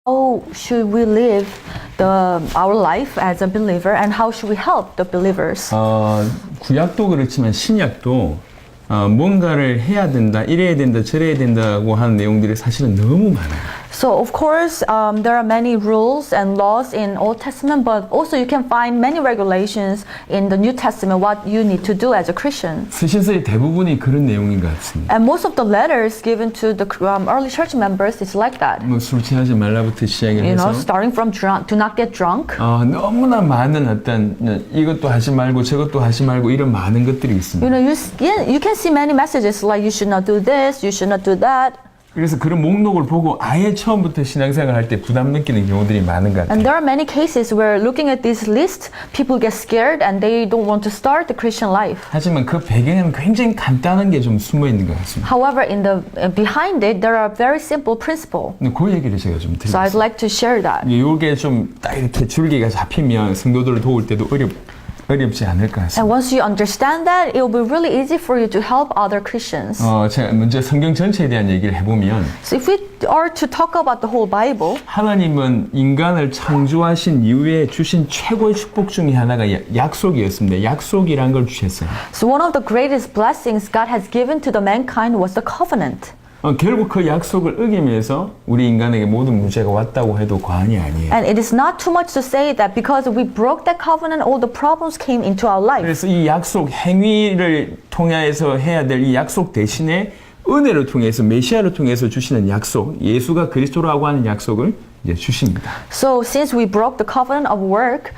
How should we live our life as a believer, and how should we help the believers? 구약도 그렇지만 신약도 뭔가를 해야 된다, 이래야 된다, 저래야 된다고 하는 내용들이 사실은 너무 많아요. So of course, there are many rules and laws in Old Testament, but also you can find many regulations in the New Testament what you need to do as a Christian. 서신서의 대부분이 그런 내용인 것 같습니다. And most of the letters given to the early church members is like that. 술 취하지 말라부터 시작해서 starting from do not get drunk. 너무나 많은 어떤 이것도 하지 말고 저것도 하지 말고 이런 많은 것들이 있습니다. You can see many messages like you should not do this, you should not do that. 그래서 그런 목록을 보고 아예 처음부터 신앙생활 할 때 부담 느끼는 경우들이 많은 것 같아요. And there are many cases where looking at this list, people get scared and they don't want to start the Christian life. 하지만 그 배경에는 굉장히 간단한 게 좀 숨어 있는 것 같습니다. However, behind it, there are very simple principles. 그 얘기를 제가 좀 So I'd 드리겠습니다. like to share that. 이게 좀 딱 이렇게 줄기가 잡히면 성도들을 도울 때도 어렵지 않을 것 같습니다. And once you understand that, it will be really easy for you to help other Christians. 제가 먼저 성경 전체에 대한 얘기를 해보면 So if we are to talk about the whole Bible, 하나님은 인간을 창조하신 이후에 주신 최고의 축복 중에 하나가 약속이었습니다. 약속이란 걸 주셨어요. so one of the greatest blessings God has given to the mankind was the covenant. 결국 그 약속을 어기면서 우리 인간에게 모든 문제가 왔다고 해도 과언이 아니에요. And it is not too much to say that because we broke that covenant, all the problems came into our life. 그래서 이 약속 행위를 통해서 해야 될 이 약속 대신에 은혜를 통해서 메시아를 통해서 주시는 약속, 예수가 그리스도라고 하는 약속을 이제 주십니다. So since we broke the covenant of work,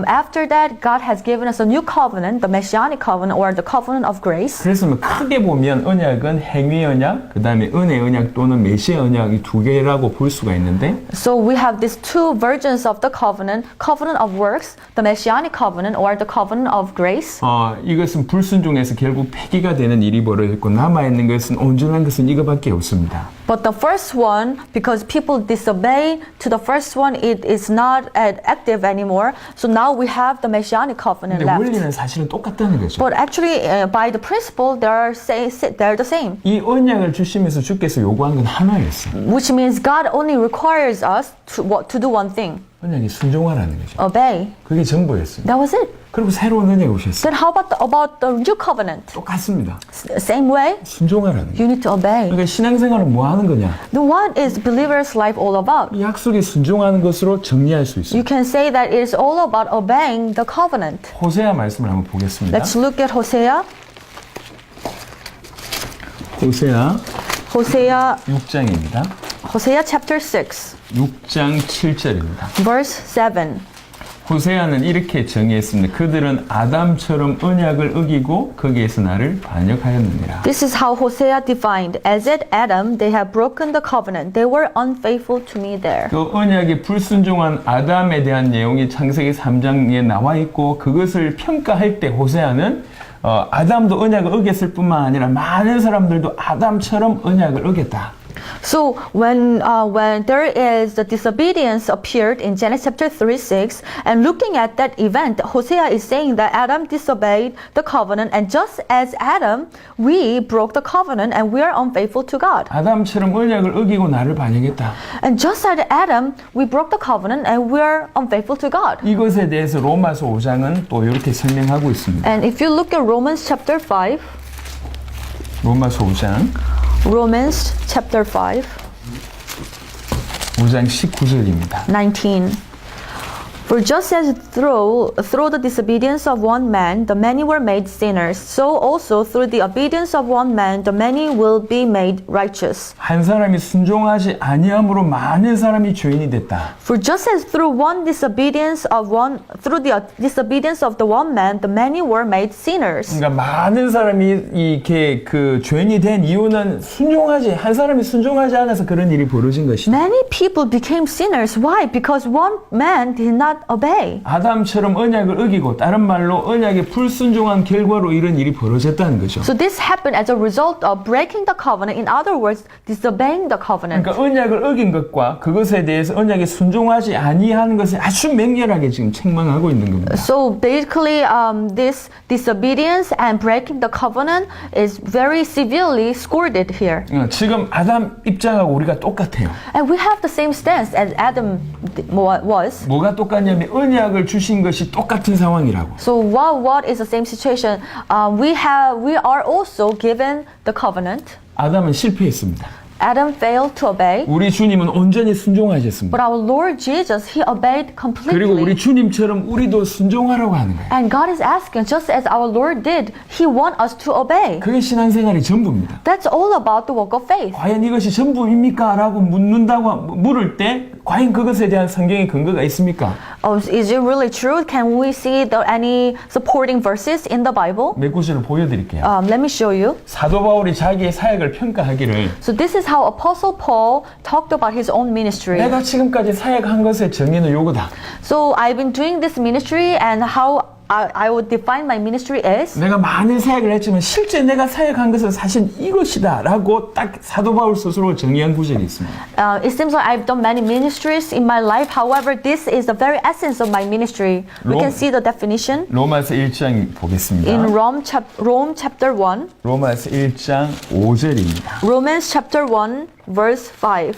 after that God has given us a new covenant, the Messianic covenant or the covenant of grace. 그래서 크게 보면 언약은 행위 언약, 그 다음에 은혜 언약 또는 메시아 언약 이 두 개라고 볼 수가 있는데 So we have these two versions of the covenant, covenant of works, the Messianic covenant or the covenant of grace. 이것은 불순종해서 결국 폐기가 되는 일이 벌어졌고 남아있는 것은 온전한 것은 이거밖에 없습니다. But the first one, because people disobey to the first one, it is not active anymore. So now we have the Messianic covenant 근데 left. 원리는 사실은 똑같다는 거죠. But actually, by the principle, they're the same. 이 언약을 주시면서 주께서 요구한 건 하나였어요. Which means God only requires us to do one thing. 언약이 순종하라는 거죠. Obey. 그게 전부였어요. That was it. 그리고 새로운 언약이 오셨어요. Then how about the new covenant? 똑같습니다. Same way, 순종하라는 거예요. you need to obey. 그러니까 신앙생활은 뭐 하는 거냐? Then what is believer's life all about? 이 약속에 순종하는 것으로 정리할 수 있어요. You can say that it is all about obeying the covenant. 호세아 말씀을 한번 보겠습니다. Let's look at Hosea. 호세아 6장입니다. Hosea chapter 6, 6장 7절입니다. verse 7. 호세아는 이렇게 정의했습니다. 그들은 아담처럼 언약을 어기고 거기에서 나를 반역하였느니라. This is how Hosea defined. As at Adam, they have broken the covenant. They were unfaithful to me there. 그 언약에 불순종한 아담에 대한 내용이 창세기 3장에 나와 있고 그것을 평가할 때 호세아는 아담도 언약을 어겼을 뿐만 아니라 많은 사람들도 아담처럼 언약을 어겼다. So when there is the disobedience appeared in Genesis chapter 3:6, and looking at that event, Hosea is saying that Adam disobeyed the covenant, and just as Adam, we broke the covenant and we are unfaithful to God. 아담처럼 언약을 어기고 나를 반역했다. And just as Adam, we broke the covenant and we are unfaithful to God. 이것에 대해서 로마서 5장은 또 이렇게 설명하고 있습니다. And if you look at Romans chapter 5, 로마서 5장 Romans chapter 5, 5장 19절입니다. 19. For just as through the disobedience of one man, the many were made sinners, so also through the obedience of one man, the many will be made righteous. 한 사람이 순종하지 아니함으로 많은 사람이 죄인이 됐다. For just as through the disobedience of the one man, the many were made sinners. 그러니까 많은 사람이 이렇게 그 죄인이 된 이유는 한 사람이 순종하지 않아서 그런 일이 벌어진 것이다. Many people became sinners. Why? Because one man did not not obey. 아담처럼 언약을 어기고 다른 말로 언약에 불순종한 결과로 이런 일이 벌어졌다는 거죠. So this happened as a result of breaking the covenant. In other words, disobeying the covenant. 그러니까 언약을 어긴 것과 그것에 대해서 언약에 순종하지 아니하는 것을 아주 맹렬하게 지금 책망하고 있는 겁니다. So basically, this disobedience and breaking the covenant is very severely scolded here. 지금 아담 입장하고 우리가 똑같아요. And we have the same stance as Adam was. 뭐가 똑같냐면 언약을 주신 것이 똑같은 상황이라고. So what is the same situation? We are also given the covenant. 아담은 실패했습니다. Adam failed to obey, 우리 주님은 온전히 순종하셨습니다. but our Lord Jesus, He obeyed 그리고 우리 completely. 주님처럼 우리도 순종하라고 하는 거예요. And God is asking, just as our Lord did, He wants us to obey. 그게 신앙생활의 전부입니다. That's all about the walk of faith. 과연 이것이 전부입니까? 라고 물을 때 과연 그것에 대한 성경의 근거가 있습니까? Is it really true? Can we see any supporting verses in the Bible? 몇 구절을 보여드릴게요. Let me show you. 사도 바울이 자기의 사역을 평가하기를 So this is how Apostle Paul talked about his own ministry. 내가 지금까지 사역한 것의 정의는 요거다. So I've been doing this ministry, and how I would define my ministry is. 내가 많은 사역을 했지만 실제 내가 사역한 것은 사실 이것이다 라고 딱 사도 바울 스스로 정의한 구절이 있습니다. It seems like I've done many ministries in my life. However, this is the very essence of my ministry. We can see the definition 로마서 1장 보겠습니다. in Rome chapter 1. 로마서 1장 5절입니다. Romans chapter 1 verse 5.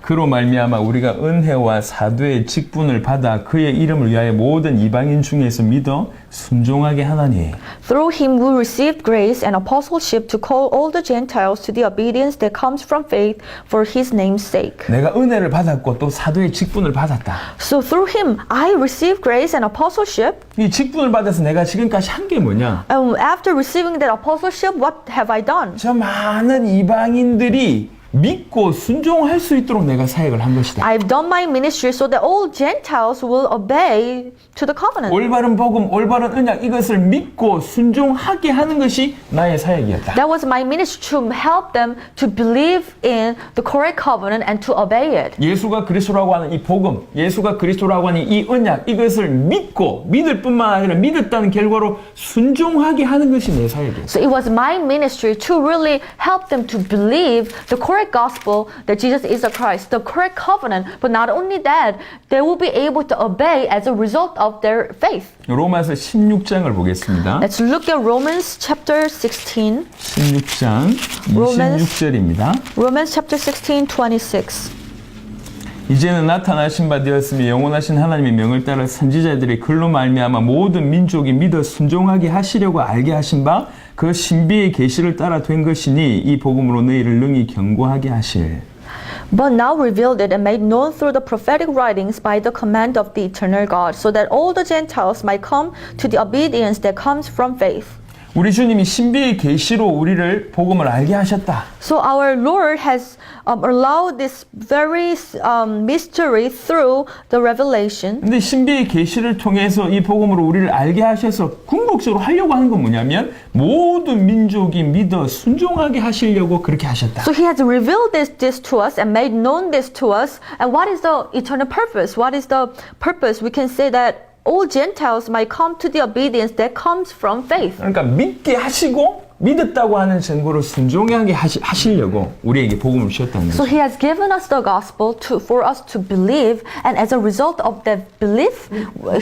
그로 말미암아 우리가 은혜와 사도의 직분을 받아 그의 이름을 위하여 모든 이방인 중에서 믿어 순종하게 하나니 Through him we received grace and apostleship to call all the Gentiles to the obedience that comes from faith for his name's sake. 내가 은혜를 받았고 또 사도의 직분을 받았다. So through him I received grace and apostleship. 이 직분을 받아서 내가 지금까지 한 게 뭐냐? After receiving that apostleship, what have I done? 저 많은 이방인들이 믿고 순종할 수 있도록 내가 사역을 한 것이다. I've done my ministry so that all Gentiles will obey to the covenant. 올바른 복음, 올바른 언약 이것을 믿고 순종하게 하는 것이 나의 사역이었다. That was my ministry to help them to believe in the correct covenant and to obey it. 예수가 그리스도라고 하는 이 복음, 예수가 그리스도라고 하는 이 언약 이것을 믿고 믿을 뿐만 아니라 믿었다는 결과로 순종하게 하는 것이 내 사역이었다. So it was my ministry to really help them to believe the correct gospel that Jesus is the Christ, the correct covenant. But not only that, they will be able to obey as a result of their faith. 로마서 16장을 보겠습니다. Let's look at Romans chapter 16. 16장 Romans. 26절입니다. Romans chapter 16, 26. 이제는 나타나신 바 되었으며 영원하신 하나님의 명을 따라 선지자들이 글로 말미암아 모든 민족이 믿어 순종하게 하시려고 알게 하신 바 그 신비의 계시를 따라 된 것이니 이 복음으로 너희를 능히 경고하게 하실. But now revealed it and made known through the prophetic writings by the command of the eternal God, so that all the Gentiles might come to the obedience that comes from faith. 우리 주님이 신비의 계시로 우리를 복음을 알게 하셨다. So our Lord has allowed this very mystery through the revelation. 근데 신비의 계시를 통해서 이 복음으로 우리를 알게 하셔서 궁극적으로 하려고 하는 건 뭐냐면 모든 민족이 믿어 순종하게 하시려고 그렇게 하셨다. So He has revealed this to us and made known this to us. And what is the eternal purpose? What is the purpose? We can say that all Gentiles might come to the obedience that comes from faith. 그러니까 믿게 하시고 믿었다고 하는 증거로 순종하게 하시려고 우리에게 복음을 주셨다는 So 거죠. He has given us the gospel for us to believe, and as a result of that belief,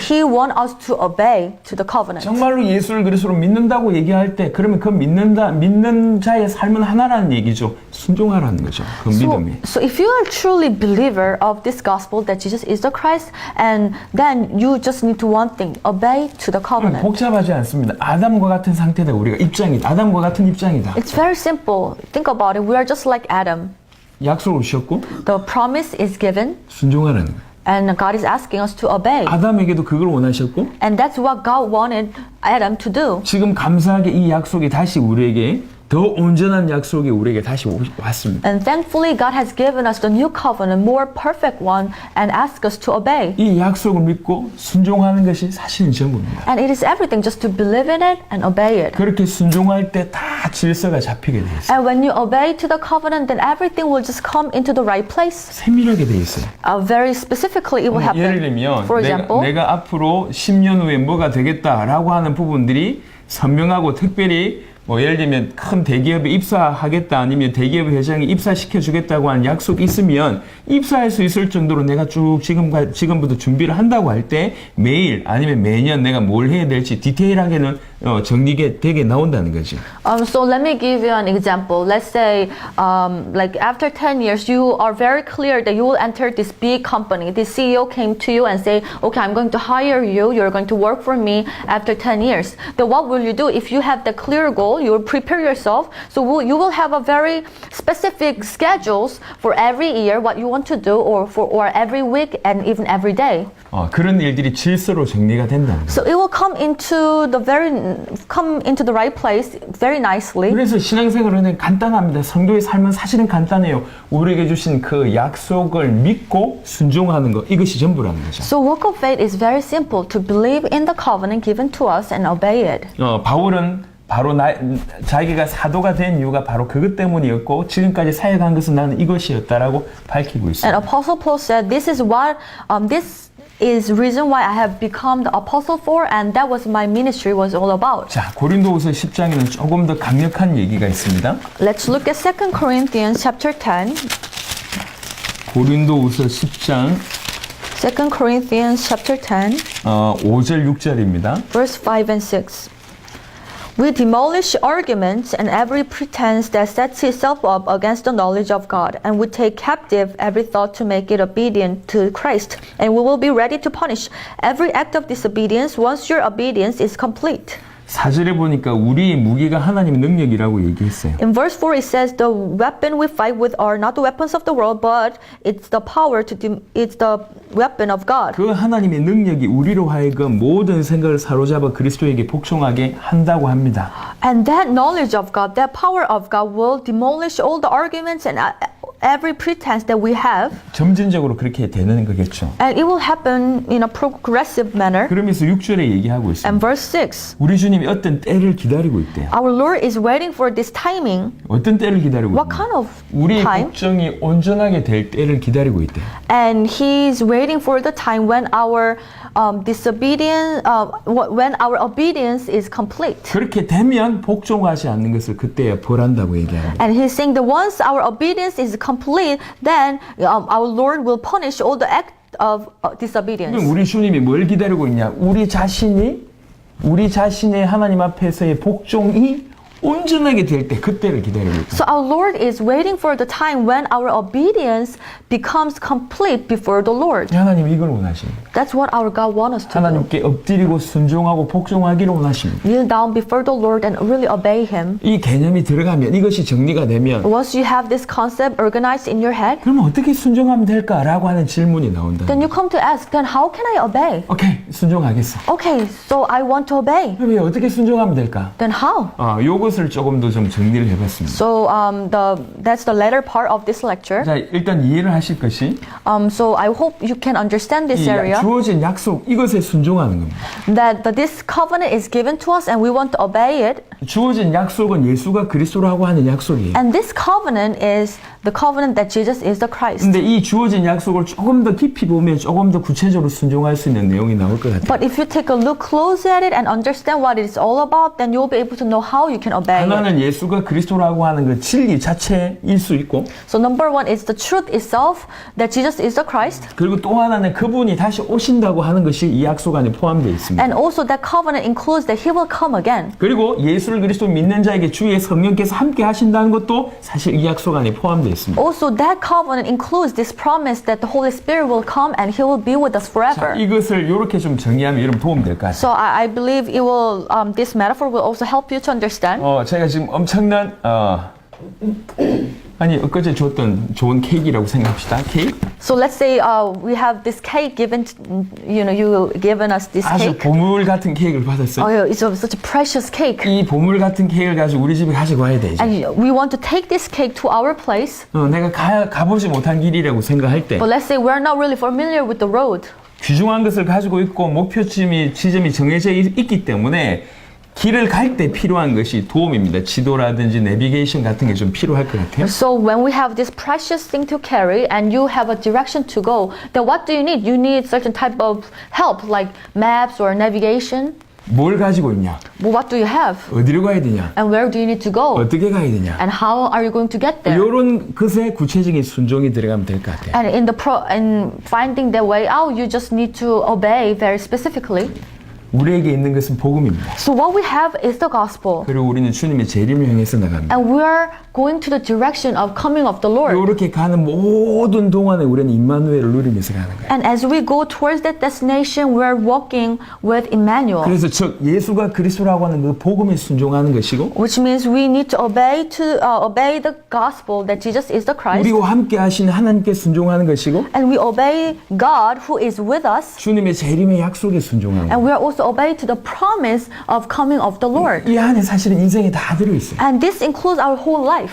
He wants us to obey to the covenant. 정말로 예수를 그리스도로 믿는다고 얘기할 때 그러면 그 믿는 자의 삶은 하나라는 얘기죠. 순종하라는 거죠. 그 믿음이. So if you are truly believer of this gospel that Jesus is the Christ, and then you just need to one thing, obey to the covenant. 복잡하지 않습니다. 아담과 같은 상태다. 우리가 입장이다. 아담과 같은 입장이다. It's very simple. Think about it. We are just like Adam. 약속을 주셨고 The promise is given, 순종하라는 거예요. and God is asking us to obey. 아담에게도 그걸 원하셨고 And that's what God wanted Adam to do. 지금 감사하게 이 약속이 다시 우리에게 더 온전한 약속이 우리에게 다시 왔습니다. And thankfully, God has given us the new covenant, more perfect one, and asked us to obey. 이 약속을 믿고 순종하는 것이 사실은 전부입니다. And it is everything just to believe in it and obey it. 그렇게 순종할 때 다 질서가 잡히게 돼 있어요. And when you obey to the covenant, then everything will just come into the right place. 세밀하게 돼 있어요. Very specifically, it will happen. 예를 들면 For example, 내가 앞으로 10년 후에 뭐가 되겠다라고 하는 부분들이 선명하고 특별히 뭐 예를 들면 큰 대기업에 입사하겠다 아니면 대기업 회장이 입사시켜 주겠다고 하는 약속이 있으면 입사할 수 있을 정도로 내가 쭉 지금부터 준비를 한다고 할 때 매일 아니면 매년 내가 뭘 해야 될지 디테일하게는 정리가 되게 나온다는 거죠. So let me give you an example. Let's say, like after 10 years, you are very clear that you will enter this big company. The CEO came to you and say, okay, I'm going to hire you. You're going to work for me after 10 years. Then what will you do? If you have the clear goal, you will prepare yourself. So you will have a very specific schedules for every year, what you want to do, or every week and even every day. 그런 일들이 질서로 정리가 된다는 거예요. So it will come into the right place very nicely. 그래서 신앙생활은 간단합니다. 성도의 삶은 사실은 간단해요. 우리에게 주신 그 약속을 믿고 순종하는 것, 이것이 전부라는 거죠. So walk of faith is very simple, to believe in the covenant given to us and obey it. 바울은 바로 자기가 사도가 된 이유가 바로 그것 때문이었고 지금까지 사역한 것은 나는 이것이었다라고 밝히고 있습니다. And Apostle Paul said, this is reason why I have become the apostle for, and that was my ministry was all about. 자, 고린도후서 10장에는 조금 더 강력한 얘기가 있습니다. Let's look at 2 Corinthians chapter 10. 고린도후서 10장 2 Corinthians chapter 10, 5절 6절입니다. verse 5 and 6. We demolish arguments and every pretense that sets itself up against the knowledge of God, and we take captive every thought to make it obedient to Christ, and we will be ready to punish every act of disobedience once your obedience is complete. 4절에 보니까 우리의 무기가 하나님의 능력이라고 얘기했어요. In verse 4 it says, the weapon we fight with are not the weapons of the world, but it's the weapon of God. 그 하나님의 능력이 우리로 하여금 모든 생각을 사로잡아 그리스도에게 복종하게 한다고 합니다. And that knowledge of God, that power of God will demolish all the arguments and every pretense that we have. 점진적으로 그렇게 되는 거겠죠. And it will happen in a progressive manner. 그러면서 6절에 얘기하고 있습니다. And verse 6, 우리 주님이 어떤 때를 기다리고 있대요. our Lord is waiting for this timing. 어떤 때를 기다리고 What 있나요? kind of 우리의 time? 복종이 온전하게 될 때를 기다리고 있대요. And He's waiting for the time when our when our obedience is complete. 그렇게 되면 복종하지 않는 것을 그때야 벌한다고 얘기합니다. And He's saying that once our obedience is complete, then our Lord will punish all the act of disobedience. 그럼 우리 주님이 뭘 기다리고 있냐? 우리 자신의 하나님 앞에서의 복종이 온전하게 될 때 그때를 기다리고 있다. So our Lord is waiting for the time when our obedience becomes complete before the Lord. 하나님 이걸 원하십니다. That's what our God wants us to do. 하나님께 엎드리고 순종하고 복종하기를 원하십니다. Kneel down before the Lord and really obey Him. 이 개념이 들어가면 이것이 정리가 되면 Once you have this concept organized in your head, 그러면 어떻게 순종하면 될까라고 하는 질문이 나온다. then you come to ask, then how can I obey? 오케이, 순종하겠어. Okay, so I want to obey. 그럼 어떻게 순종하면 될까? Then how? 요것을 조금 더 좀 정리를 해봤습니다. So that's the latter part of this lecture. 자, 일단 이해를 하실 것이 So I hope you can understand this area. 주어진 약속 이것에 순종하는 겁니다. That this covenant is given to us and we want to obey it. 주어진 약속은 예수가 그리스도라고 하는 약속이에요. And this covenant is the covenant that Jesus is the Christ. 근데 이 주어진 약속을 조금 더 깊이 보면 조금 더 구체적으로 순종할 수 있는 내용이 나올 것 같아요. But if you take a look close at it and understand what it is all about, then you'll be able to know how you can obey it. 하나는 예수가 그리스도라고 하는 그 진리 자체일 수 있고, So number one is the truth itself, that Jesus is the Christ. 그리고 또 하나는 그분이 다시 오신다고 하는 것이 이 약속 안에 포함되어 있습니다. And also that covenant includes that He will come again. 그리고 예수를 그리스도 믿는 자에게 주의 성령께서 함께 하신다는 것도 사실 이 약속 안에 포함되어 있습니다. Also that covenant includes this promise that the Holy Spirit will come and He will be with us forever. 자, 이것을 이렇게 좀 정리하면 여러분 도움 될 것 같아요. So I believe it will, this metaphor will also help you to understand. 제가 지금 엄청난 아니 엊그제 줬던 좋은 케이크라고 생각합시다. 케이크? So let's say we have this cake given, you given us this 아주 cake. 보물 같은 케이크를 받았어요. Oh, yeah, it's such a precious cake. 이 보물 같은 케이크를 가지고 우리 집에 가지고 와야 돼 이제. And we want to take this cake to our place. 내가 가보지 못한 길이라고 생각할 때 But let's say we're not really familiar with the road. 귀중한 것을 가지고 있고 목표점이 지점이 정해져 있기 때문에 길을 갈 때 필요한 것이 도움입니다. 지도라든지 내비게이션 같은 게 좀 필요할 것 같아요. So when we have this precious thing to carry and you have a direction to go, then what do you need? You need certain type of help like maps or navigation. 뭘 가지고 있냐? But what do you have? 어디로 가야 되냐? And where do you need to go? 어떻게 가야 되냐? And how are you going to get there? 이런 것에 구체적인 순종이 들어가면 될 것 같아요. And in finding the way out, you just need to obey very specifically. 우리에게 있는 것은 복음입니다. So what we have is the gospel. 그리고 우리는 주님의 재림을 향해서 나갑니다. And we are going to the direction of coming of the Lord. 이렇게 가는 모든 동안에 우리는 임마누엘을 누리면서 가는 거예요. And as we go towards that destination, we are walking with Emmanuel. 그래서 즉 예수가 그리스도라고 하는 그 복음에 순종하는 것이고 Which means we need to obey the gospel that Jesus is the Christ. 우리와 함께 하신 하나님께 순종하는 것이고 And we obey God who is with us. 주님의 재림의 약속에 순종하는 And 거예요. we are also obey to the promise of coming of the Lord. 이 안에 사실은 인생이 다 들어있어요. And this includes our whole life.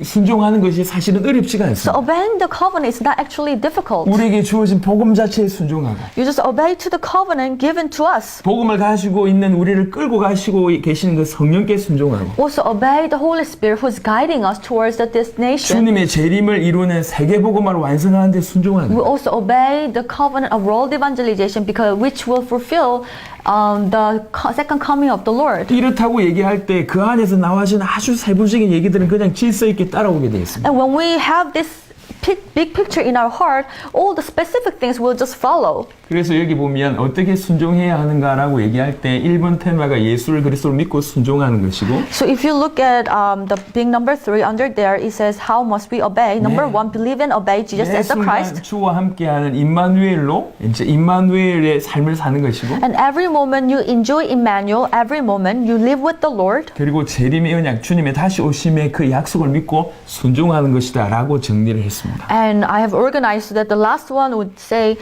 순종하는 것이 사실은 어렵지가 So 않습니다. obeying the covenant is not actually difficult. 우리에게 주어진 복음 자체에 순종하고 You just obey to the covenant given to us. 복음을 가지고 있는 우리를 끌고 가시고 계시는 그 성령께 순종하고 Also obey the Holy Spirit who is guiding us towards the destination. 주님의 재림을 이루는 세계복음화를 완성하는 데 순종하는 We 거예요. also obey the covenant of world evangelization because which will fulfill the second coming of the Lord. 이렇다고 얘기할 때 그 안에서 나와진 아주 세부적인 얘기들은 그냥 질서 있게 따라오게 되어 있습니다. And when we have this big picture in our heart, all the specific things will just follow. 그래서 여기 보면 어떻게 순종해야 하는가라고 얘기할 때 1번 테마가 예수를 그리스도를 믿고 순종하는 것이고 So if you look at the big number 3 under there, it says how must we obey? Number 1, believe and obey Jesus 매 as the 순간 Christ. 주와 함께하는 임마누엘로 이제 임마누엘의 삶을 사는 것이고 And every moment you enjoy Emmanuel, every moment you live with the Lord. 그리고 재림의 언약 주님의 다시 오심의 그 약속을 믿고 순종하는 것이다라고 정리를 했습니다. And I have organized so that the last one would say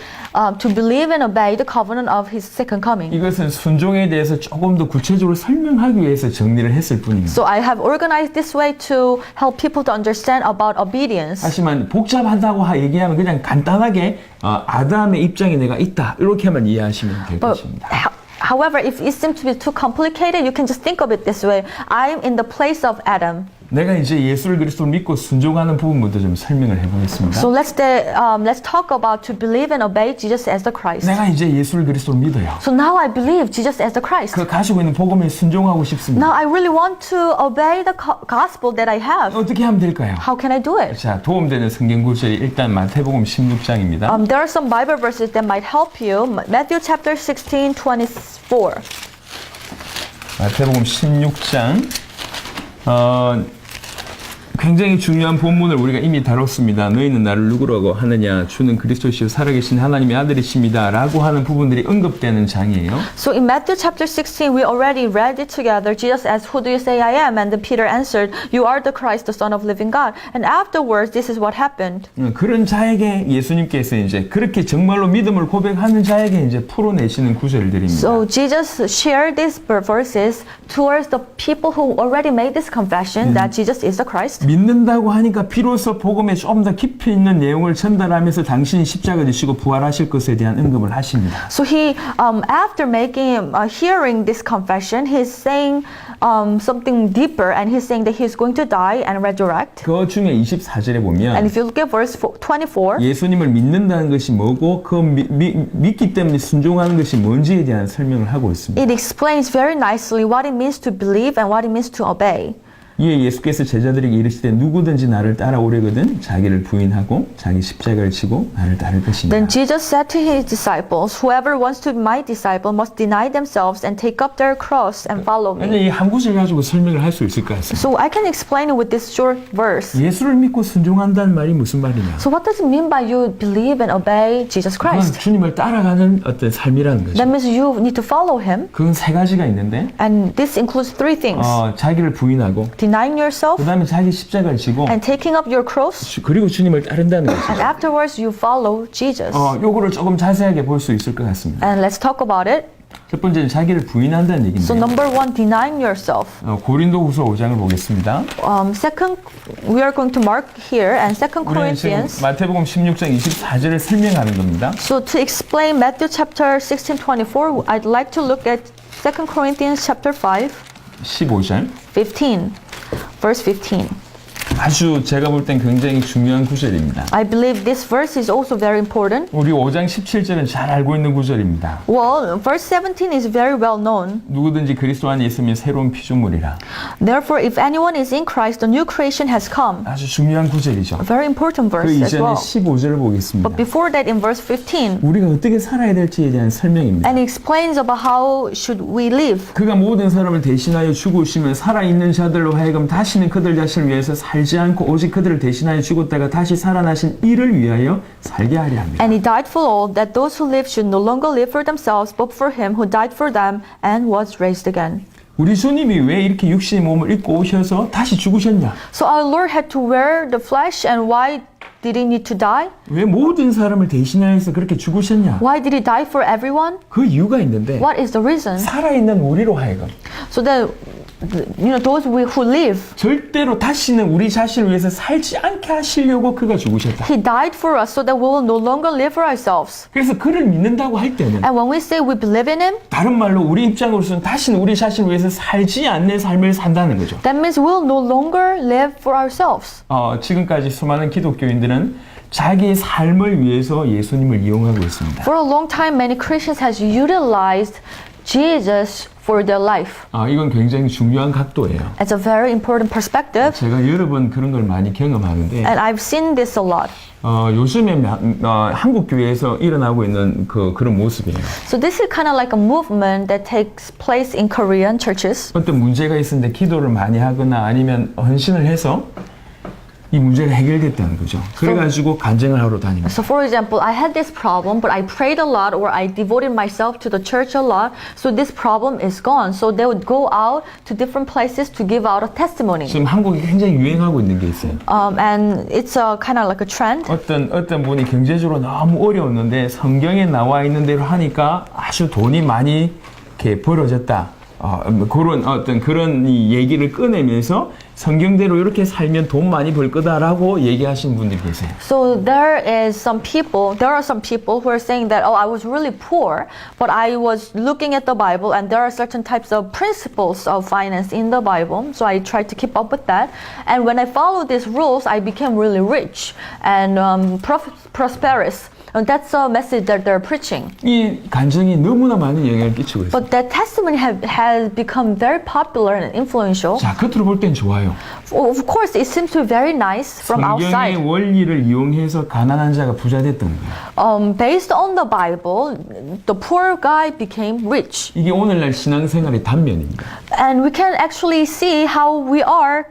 to believe and obey the covenant of His second coming. 이것은 순종에 대해서 조금 더 구체적으로 설명하기 위해서 정리를 했을 뿐입니다. So I have organized this way to help people to understand about obedience. 하지만 복잡하다고 얘기하면 그냥 간단하게 아담의 입장에 내가 있다 이렇게만 이해하시면 될 But 것입니다. however, if it seems to be too complicated, you can just think of it this way. I am in the place of Adam. 내가 이제 예수를 그리스도를 믿고 순종하는 부분부터 좀 설명을 해보겠습니다. So let's talk about to believe and obey Jesus as the Christ. 내가 이제 예수를 그리스도를 믿어요. So now I believe Jesus as the Christ. 그 가지고 있는 복음에 순종하고 싶습니다. Now I really want to obey the gospel that I have. 어떻게 하면 될까요? How can I do it? 자, 도움되는 성경 구절이 일단 마태복음 16장입니다. There are some Bible verses that might help you. Matthew chapter 16:24. 마태복음 16장 굉장히 중요한 본문을 우리가 이미 다뤘습니다. 너희는 나를 누구라고 하느냐? 주는 그리스도시요 살아계신 하나님의 아들이십니다. 라고 하는 부분들이 언급되는 장이에요. So in Matthew chapter 16, we already read it together. Jesus asked, "Who do you say I am?" And then Peter answered, "You are the Christ, the Son of living God." And afterwards, this is what happened. 그런 자에게 예수님께서 이제 그렇게 정말로 믿음을 고백하는 자에게 이제 풀어내시는 구절들입니다. So Jesus shared these verses towards the people who already made this confession that Jesus is the Christ. 믿는다고 하니까 비로소 복음에 좀 더 깊이 있는 내용을 전달하면서 당신이 십자가 지시고 부활하실 것에 대한 언급을 하십니다. So he, after hearing this confession, he's saying something deeper, and he's saying that he's going to die and resurrect. 그 중에 24절에 And 보면 if you look at verse 24, 예수님을 믿는다는 것이 뭐고 그 믿기 때문에 순종하는 것이 뭔지에 대한 설명을 하고 있습니다. it explains very nicely what it means to believe and what it means to obey. 이에 예수께서 제자들에게 이르시되 누구든지 나를 따라오려거든 자기를 부인하고 자기 십자가를 지고 나를 따를 것이니라. Then Jesus said to his disciples, "Whoever wants to be my disciple must deny themselves and take up their cross and follow me." 이 한 구절 가지고 설명을 할 수 있을 것 같습니다. So I can explain it with this short verse. 예수를 믿고 순종한다는 말이 무슨 말이냐? So what does it mean by you believe and obey Jesus 그건 Christ? 주님을 따라가는 어떤 삶이라는 거죠. That means you need to follow him. 그건 세 가지가 있는데 And this includes three things. 자기를 부인하고 Deny denying yourself 그 다음에 자기 십자가를 지고 and taking up your cross, 그리고 주님을 따른다는 거죠. and afterwards you follow Jesus. 요거를 조금 자세하게 볼 수 있을 것 같습니다. And let's talk about it. 첫 번째는 자기를 부인한다는 얘기인데요. So number one, denying yourself. 고린도후서 5장을 보겠습니다. Second, we are going to mark here, and Second 우리는 지금 Corinthians. 마태복음 16장 24절을 설명하는 겁니다. So to explain Matthew chapter 16:24, I'd like to look at 2 Corinthians chapter 5, 15절. 15, verse 15. 아주 제가 볼 땐 굉장히 중요한 구절입니다. I believe this verse is also very important. 우리 5장 17절은 잘 알고 있는 구절입니다. Well, verse 17 is very well known. 누구든지 그리스도 안에 있으면 새로운 피조물이라. Therefore, if anyone is in Christ, the new creation has come. 아주 중요한 구절이죠. A very important 그 verse as 이전에 well. 15절을 보겠습니다. But before that, in verse 15, 우리가 어떻게 살아야 될지에 대한 설명입니다. and it explains about how should we live. 그가 모든 사람을 대신하여 죽으시면 살아있는 자들로 하여금 다시는 그들 자신을 위해서 살지 않고 오직 그들을 대신하여 죽었다가 다시 살아나신 이를 위하여 살게 하려 합니다. And he died for all, that those who live should no longer live for themselves, but for him who died for them and was raised again. 우리 주님이 왜 이렇게 육신의 몸을 입고 오셔서 다시 죽으셨냐? So our Lord had to wear the flesh, and why did he need to die? 왜 모든 사람을 대신하여서 그렇게 죽으셨냐? Why did he die for everyone? 그 이유가 있는데 What is the reason? 살아있는 우리로 하여금 So that, those who live, 절대로 다시는 우리 자신을 위해서 살지 않게 하시려고 그가 죽으셨다. he died for us so that we will no longer live for ourselves. 그래서 그를 믿는다고 할 때는 And when we say we believe in him, 다른 말로 우리 입장으로서는 다시는 우리 자신을 위해서 살지 않는 삶을 산다는 거죠. that means we will no longer live for ourselves. 지금까지 수많은 기독교인들은 자기의 삶을 위해서 예수님을 이용하고 있습니다. For a long time, many Christians has utilized Jesus for their life. 이건 굉장히 중요한 각도예요. It's a very important perspective, 제가 여러 번 그런 걸 많이 경험하는데 and I've seen this a lot. 요즘에 한국 교회에서 일어나고 있는 그런 모습이에요. So this is kind of like a movement that takes place in Korean churches. 어떤 문제가 있었는데 기도를 많이 하거나 아니면 헌신을 해서 이 문제가 해결됐다는 거죠. 그래가지고 간증을 하러 다닙니다. So for example, I had this problem, but I prayed a lot, or I devoted myself to the church a lot, so this problem is gone. So they would go out to different places to give out a testimony. 지금 한국에 굉장히 유행하고 있는 게 있어요. And it's a kind of like a trend. 어떤 분이 경제적으로 너무 어려웠는데 성경에 나와 있는 대로 하니까 아주 돈이 많이 이렇게 벌어졌다. 그런 이 얘기를 꺼내면서 성경대로 이렇게 살면 돈 많이 벌 거다라고 얘기하시는 분들이 계세요. So there are some people who are saying that, oh, I was really poor, but I was looking at the Bible, and there are certain types of principles of finance in the Bible, so I tried to keep up with that. And when I followed these rules, I became really rich and prosperous. And that's a message that they're preaching. 이 간증이 너무나 많은 영향을 끼치고 있어요. But that testimony has become very popular and influential. 자, 겉으로 볼 땐 좋아요. Of course, it seems to be very nice from 성경의 outside. 원리를 이용해서 가난한 자가 부자 됐던 거예요. Based on the Bible, the poor guy became rich. 이게 오늘날 신앙생활의 단면입니다. And we can actually see how we are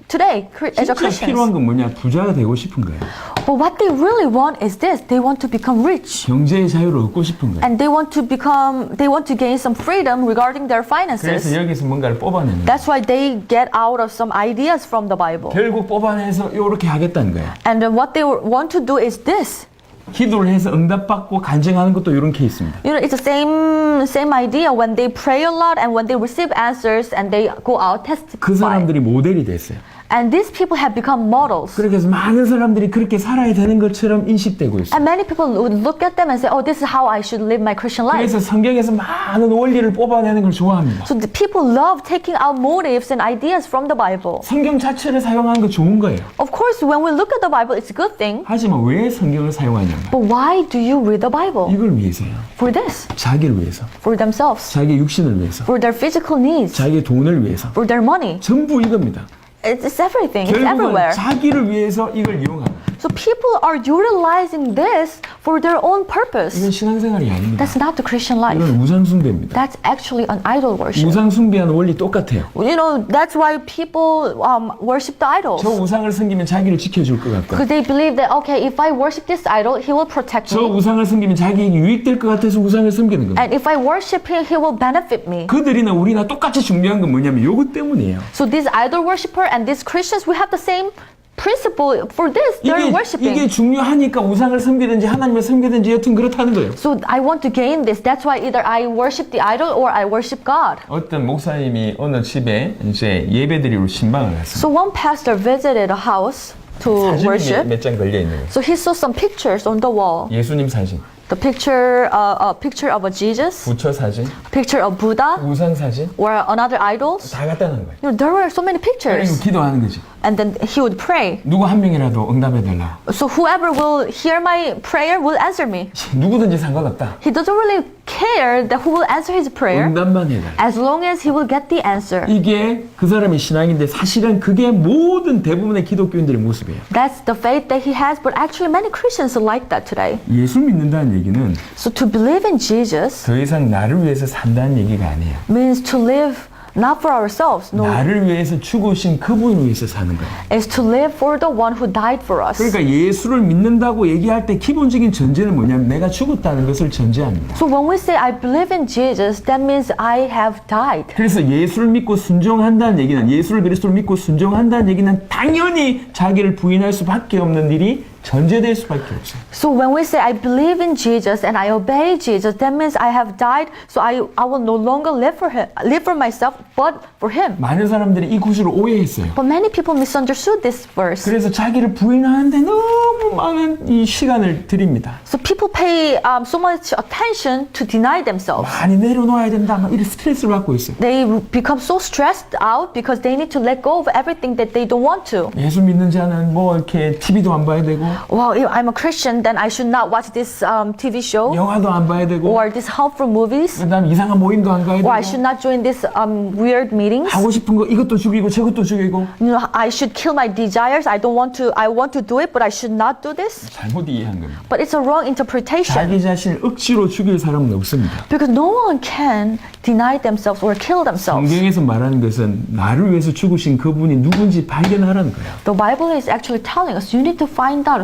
today as a 진짜 필요한 Christians. 건 뭐냐? 부자가 되고 싶은 거예요. But what they really want is this: they want to become rich, 경제의 자유를 얻고 싶은 거예요. and they want to gain some freedom regarding their 그래서 finances. 여기서 뭔가를 뽑아내는 거예요. That's why they get out of some ideas from the Bible. 결국 뽑아내서 이렇게 하겠다는 거예요. And what they want to do is this. 기도를 해서 응답받고 간증하는 것도 이런 케이스입니다. It's the same idea when they pray a lot and when they receive answers and they go out testify. 그 사람들이 모델이 됐어요. And these people have become models. 그래서 많은 사람들이 그렇게 살아야 되는 것처럼 인식되고 있어요. And many people would look at them and say, oh, this is how I should live my Christian life. 그래서 성경에서 많은 원리를 뽑아내는 걸 좋아합니다. So the people love taking out motives and ideas from the Bible. 성경 자체를 사용하는 거 좋은 거예요. Of course, when we look at the Bible, it's a good thing. 하지만 왜 성경을 사용하냐면 But why do you read the Bible? 이걸 위해서요. For this, 자기를 위해서, for themselves, 자기 육신을 위해서, for their physical needs, 자기 돈을 위해서. for their money. 전부 이겁니다. It's everything. It's 결국은 everywhere. 자기를 위해서 이걸 이용합니다. So people are utilizing this for their own purpose. 이건 신앙생활이 아닙니다. That's not the Christian life. 이건 우상숭배입니다. That's actually an idol worship. 우상숭배하는 원리 똑같아요. You know, that's why people worship the idols. 저 우상을 섬기면 자기를 지켜줄 것 같고 Because they believe that, okay, if I worship this idol, he will protect 저 me. 우상을 섬기면 자기에게 유익될 것 같아서 우상을 섬기는 겁니다. And if I worship him, he will benefit me. 그들이나 우리나 똑같이 중요한 건 뭐냐면 요것 때문이에요. So these idol worshiper and these Christians, we have the same principle for this. They're 이게 worshiping. 중요하니까 우상을 섬기든지 하나님을 섬기든지 여튼 그렇다는 거예요. So I want to gain this. That's why either I worship the idol or I worship God. 어떤 목사님이 어느 집에 이제 예배드리러 신방을 갔어요. So one pastor visited a house to 사진이 worship. 몇 장 걸려 있는 거예요. So he saw some pictures on the wall. 예수님 사진, The picture, a picture of a Jesus, 부처 사진, picture of Buddha, 우상 사진 or another idols. 다 갖다 놓은 거예요. You know, there were so many 그리고 pictures. 기도하는 거지. And then he would pray. 누구 한 명이라도 응답해달라. So whoever will hear my prayer will answer me. 누구든지 상관없다. He doesn't really care that who will answer his prayer 응답만 해달라. as long as he will get the answer. 이게 그 사람의 신앙인데 사실은 그게 모든 대부분의 기독교인들의 모습이에요. That's the faith that he has, but actually many Christians are like that today. 예수 믿는다는 얘기는 So to believe in Jesus 더 이상 나를 위해서 산다는 얘기가 아니에요. means to live not for ourselves, no, 나를 위해서 죽으신 그분을 위해서 사는 거예요. is to live for the one who died for us. 그러니까 예수를 믿는다고 얘기할 때 기본적인 전제는 뭐냐면 내가 죽었다는 것을 전제합니다. So when we say I believe in Jesus, that means I have died. 그래서 예수를 믿고 순종한다는 얘기는 예수를 그리스도를 믿고 순종한다는 얘기는 당연히 자기를 부인할 수밖에 없는 일이 전제될 수밖에 없어요. So when we say I believe in Jesus and I obey Jesus, that means I have died. So I will no longer live for him, live for myself, but for him. 많은 사람들이 이 구절을 오해했어요. But many people misunderstood this verse. 그래서 자기를 부인하는데 너무 많은 이 시간을 드립니다. So people pay so much attention to deny themselves. 많이 내려놓아야 된다. 막 이런 스트레스를 받고 있어요. They become so stressed out because they need to let go of everything that they don't want to. 예수 믿는 자는 뭐 이렇게 TV도 안 봐야 되고 Well, if I'm a Christian, then I should not watch this TV show 영화도 안 봐야 되고 or these harmful movies, 그다음 이상한 모임도 안 가야 or I should 되고 not join this weird meetings. 하고 싶은 거 이것도 죽이고 저것도 죽이고 You know, I should kill my desires. I want to do it, but I should not do this. 잘못 이해한 겁니다. But it's a wrong interpretation 자기 자신을 억지로 죽일 사람은 없습니다. because no one can deny themselves or kill themselves. 성경에서 말하는 것은 나를 위해서 죽으신 그분이 누군지 발견하라는 거예요. The Bible is actually telling us you need to find out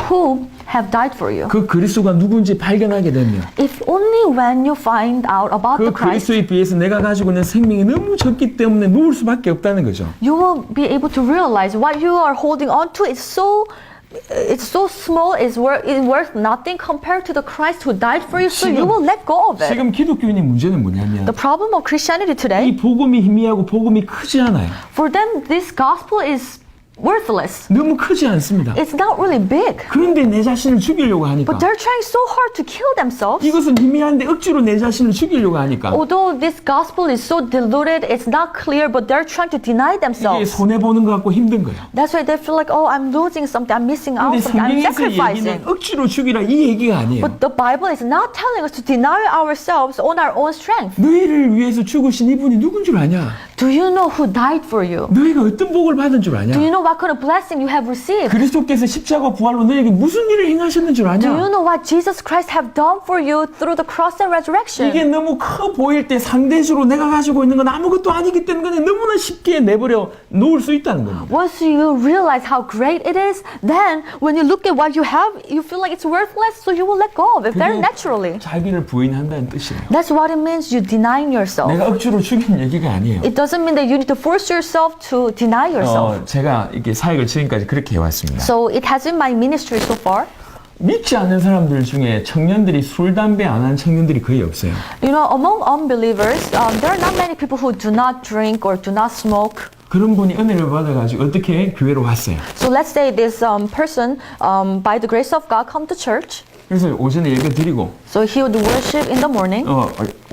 who have died for you. 그 그리스도가 누군지 발견하게 되면 If only when you find out about 그 the Christ, 그리스도에 비해서 내가 가지고 있는 생명이 너무 적기 때문에 놓을 수밖에 없다는 거죠. you will be able to realize what you are holding on to is so small, it's worth nothing compared to the Christ who died for you, so you will let go of it. 지금 기독교인의 문제는 뭐냐면 The problem of Christianity today, 이 복음이 희미하고 복음이 크지 않아요. for them, this gospel is worthless. 너무 크지 않습니다. It's not really big. 그런데 내 자신을 죽이려고 하니까 But they're trying so hard to kill themselves. 이것은 희미한데 억지로 내 자신을 죽이려고 하니까 Although this gospel is so diluted, it's not clear, but they're trying to deny 이게 themselves. 손해보는 것 같고 힘든 거예요. That's why they feel like, oh, I'm losing something, I'm missing out 근데 something, I'm 성경에서 sacrificing. 얘기는 억지로 죽이라 이 얘기가 아니에요. But the Bible is not telling us to deny ourselves on our own strength. 너희를 위해서 죽으신 이분이 누군 줄 아냐? Do you know who died for you? 너희가 어떤 복을 받은 줄 아냐? Do you know what kind of blessing you have received? 그리스도께서 십자가 부활로 너에게 무슨 일을 행하셨는 줄 Do you 아냐? know what Jesus Christ have done for you through the cross and resurrection? 이게 너무 커 보일 때 상대적으로 내가 가지고 있는 건 아무것도 아니기 때문에 너무나 쉽게 내버려 놓을 수 있다는 겁니다. Once you realize how great it is, then when you look at what you have, you feel like it's worthless, so you will let go of it very 그게 naturally. 자기를 부인한다는 뜻이에요. That's what it means, you denying yourself. 내가 억지로 죽인 얘기가 아니에요. It doesn't mean that you need to force yourself to deny yourself. 제가 이렇게 사역을 지금까지 그렇게 해왔습니다. So it has been my ministry so far. 믿지 않는 사람들 중에 청년들이 술, 담배 안 하는 청년들이 거의 없어요. You know, among unbelievers, there are not many people who do not drink or do not smoke. 그런 분이 은혜를 받아가지고 어떻게 교회로 왔어요. So let's say this person, by the grace of God, come to church. 그래서 오전에 예배 드리고 So he would worship in the morning.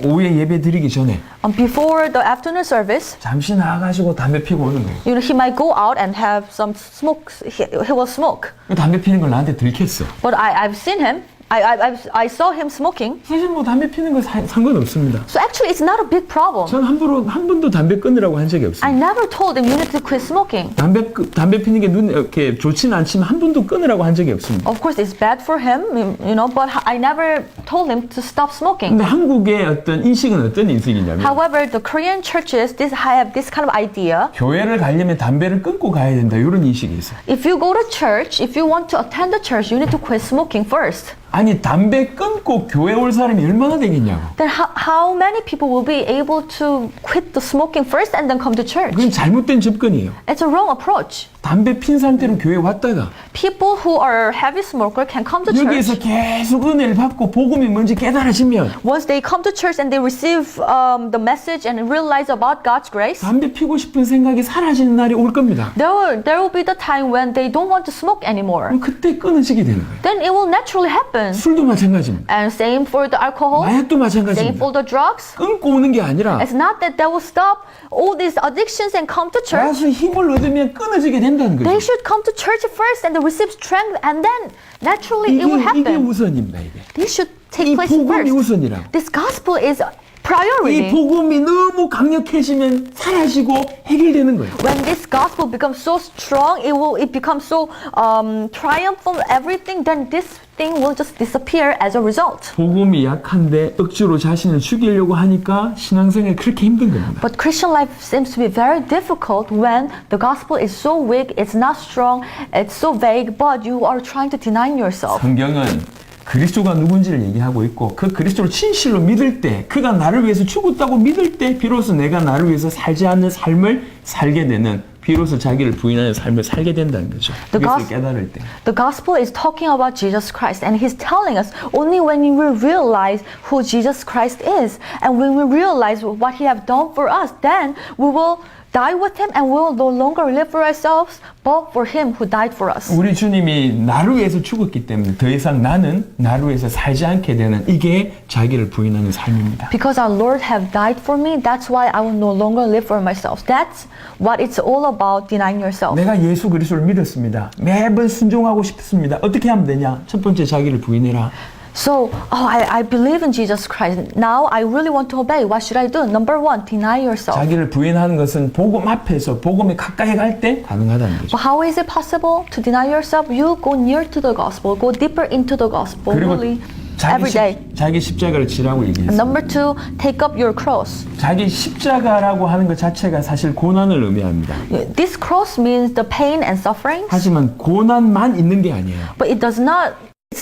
오후에 예배 드리기 전에 Before the afternoon service, 잠시 나가가지고 담배 피고 오는 거예요. you know, he might go out and have some smoke. He will smoke. 담배 피는 걸 나한테 들켰어. But I've seen him I saw him smoking. 사실 뭐 담배 피는 거 상관없습니다. So actually, it's not a big problem. 전 한 번도 담배 끊으라고 한 적이 I 없습니다. never told him you need to quit smoking. 담배 피는 게 이렇게 좋지는 않지만 한 번도 끊으라고 한 적이 없습니다. Of course, it's bad for him, you know, but I never told him to stop smoking. 근데 한국의 어떤 인식은 어떤 인식이냐면 However, the Korean churches have this kind of idea. 교회를 가려면 담배를 끊고 가야 된다 이런 인식이 있어요. If you go to church, if you want to attend the church, you need to quit smoking first. 아니 담배 끊고 교회 올 사람이 얼마나 되겠냐고. Then how many people will be able to quit the smoking first and then come to church? 그건 잘못된 접근이에요. It's a wrong approach. 담배 핀 상태로 교회 왔다가 People who are heavy smoker can come to 여기에서 church. 계속 은혜를 받고 복음이 뭔지 깨달아지면 Once they come to church and they receive the message and realize about God's grace, 담배 피고 싶은 생각이 사라지는 날이 올 겁니다. there will be the time when they don't want to smoke anymore. 그럼 그때 끊어지게 되는 거예요. Then it will naturally happen. 술도 마찬가지입니다. And same for the alcohol, 마약도 same 마찬가지입니다. for the drugs. 끊고 오는 게 아니라 It's not that they will stop all these addictions and come to church. 와서 힘을 얻으면 끊어지게 된다는 They 거죠. should come to church first and they receive strength and then naturally it will 이게 happen. 우선입니다. 이게. This should take 이 place 복음이 first. 우선이라고. This gospel is 이 priority. 복음이 너무 강력해지면 사라지고 해결되는 거예요. When this gospel becomes so strong, it becomes so triumphant, everything, then this thing will just disappear as a result. 복음이 약한데 억지로 자신을 죽이려고 하니까 신앙생활이 그렇게 힘든 겁니다. But Christian life seems to be very difficult when the gospel is so weak, it's not strong, it's so vague, but you are trying to deny yourself. 성경은 그리스도가 누군지를 얘기하고 있고 그 그리스도를 진실로 믿을 때 그가 나를 위해서 죽었다고 믿을 때 비로소 내가 나를 위해서 살지 않는 삶을 살게 되는 비로소 자기를 부인하는 삶을 살게 된다는 거죠. 그것을 깨달을 때. The gospel is talking about Jesus Christ and he's telling us only when we will realize who Jesus Christ is and when we realize what he have done for us, then we will die with him and we will no longer live for ourselves but for him who died for us. 우리 주님이 나를 위해서 죽었기 때문에 더 이상 나는 나를 위해서 살지 않게 되는 이게 자기를 부인하는 삶입니다. Because our Lord have died for me, that's why I will no longer live for myself. That's what it's all about, denying yourself. 내가 예수 그리스도를 믿었습니다. 매번 순종하고 싶습니다. 어떻게 하면 되냐? 첫 번째 자기를 부인해라. So, I believe in Jesus Christ. Now I really want to obey. What should I do? Number one, deny yourself. 자기를 부인하는 것은 복음 앞에서 복음에 가까이 갈 때 가능하다는 거죠. But how is it possible to deny yourself? You go near to the gospel, go deeper into the gospel, 그리고 really, every day. 자기 십자가를 지라고 And 얘기했어요. number two, take up your cross. 자기 십자가라고 하는 것 자체가 사실 고난을 의미합니다. This cross means the pain and sufferings, 하지만 고난만 있는 게 아니에요. but it's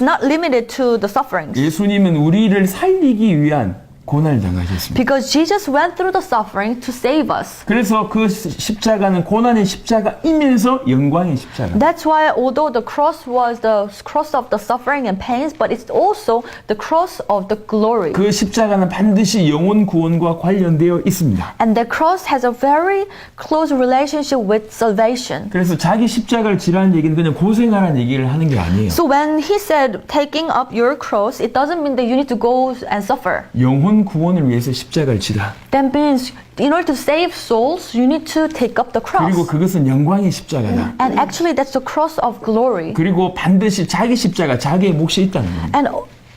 not limited to the sufferings. 예수님은 우리를 살리기 위한 고난을 당하셨습니다. Because Jesus went through the suffering to save us. 그래서 그 십자가는 고난의 십자가이면서 영광의 십자가. That's why although the cross was the cross of the suffering and pains, but it's also the cross of the glory. 그 십자가는 반드시 영혼 구원과 관련되어 있습니다. And the cross has a very close relationship with salvation. 그래서 자기 십자가를 지라는 얘기는 그냥 고생하라는 얘기를 하는 게 아니에요. So when he said taking up your cross, it doesn't mean that you need to go and suffer. 영혼 구원을 위해서 십자가를 지라. That means in order to save souls, you need to take up the 그리고 cross. 그것은 영광의 십자가다. And actually that's the cross of glory. 그리고 반드시 자기 십자가, 자기의 몫이 있다는 겁니다.